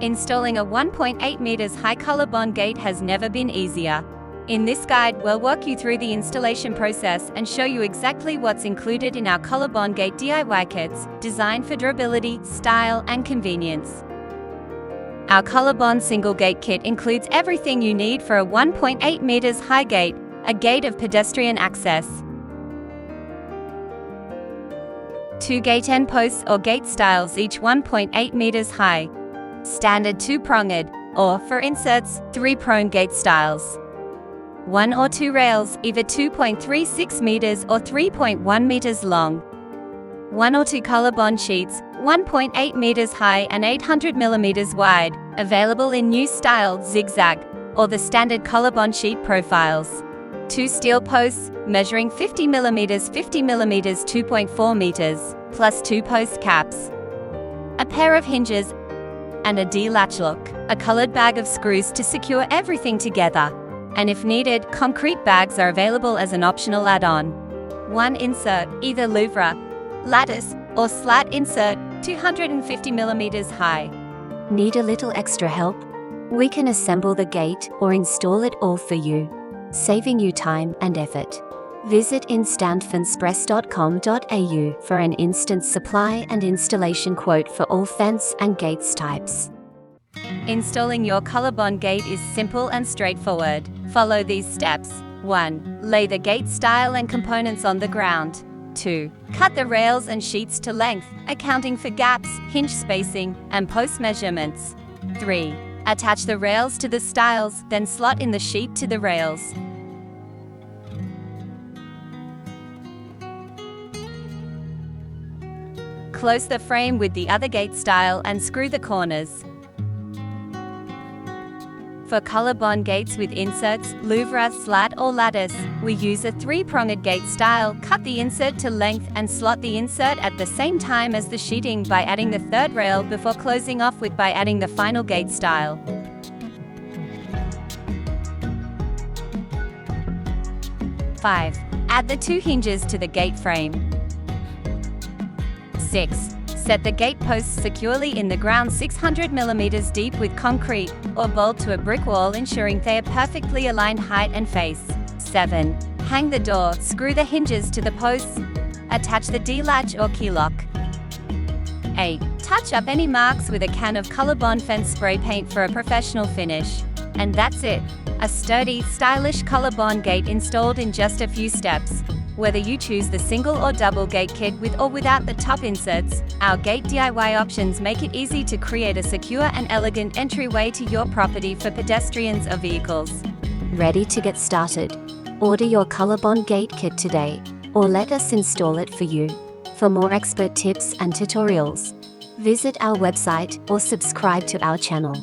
Installing a 1.8 meters high Colorbond gate has never been easier. In this guide, we'll walk you through the installation process and show you exactly what's included in our Colorbond Gate DIY kits, designed for durability, style, and convenience. Our Colorbond single gate kit includes everything you need for a 1.8 meters high gate, a gate of pedestrian access. 2 gate end posts or gate stiles, each 1.8 meters high. Standard 2-pronged, or, for inserts, 3-pronged gate stiles. 1 or 2 rails, either 2.36 meters or 3.1 meters long. 1 or 2 Colorbond sheets, 1.8 meters high and 800 millimeters wide, available in new style zigzag, or the standard Colorbond sheet profiles. 2 steel posts, measuring 50 millimeters 2.4 meters, plus 2 post caps. A pair of hinges, and a D-latch lock, a colored bag of screws to secure everything together. And if needed, concrete bags are available as an optional add-on. 1 insert, either Louvre, Lattice, or Slat insert, 250 millimeters high. Need a little extra help? We can assemble the gate or install it all for you, saving you time and effort. Visit instantfencepress.com.au for an instant supply and installation quote for all fence and gates types. Installing your Colorbond gate is simple and straightforward. Follow these steps. 1. Lay the gate stile and components on the ground. 2. Cut the rails and sheets to length, accounting for gaps, hinge spacing, and post measurements. 3. Attach the rails to the stiles, then slot in the sheet to the rails. Close the frame with the other gate stile and screw the corners. For Colorbond gates with inserts, Louvre, Slat, or Lattice, we use a 3-pronged gate style. Cut the insert to length and slot the insert at the same time as the sheeting by adding the 3rd rail before closing off with by adding the final gate stile. 5. Add the 2 hinges to the gate frame. 6. Set the gate posts securely in the ground 600 millimeters deep with concrete, or bolt to a brick wall, ensuring they are perfectly aligned height and face. 7. Hang the door, screw the hinges to the posts, attach the D-latch or key lock. 8. Touch up any marks with a can of Colorbond fence spray paint for a professional finish. And that's it! A sturdy, stylish Colorbond gate installed in just a few steps. Whether you choose the single or double gate kit with or without the top inserts, our gate DIY options make it easy to create a secure and elegant entryway to your property for pedestrians or vehicles. Ready to get started? Order your Colorbond gate kit today, or let us install it for you. For more expert tips and tutorials, visit our website or subscribe to our channel.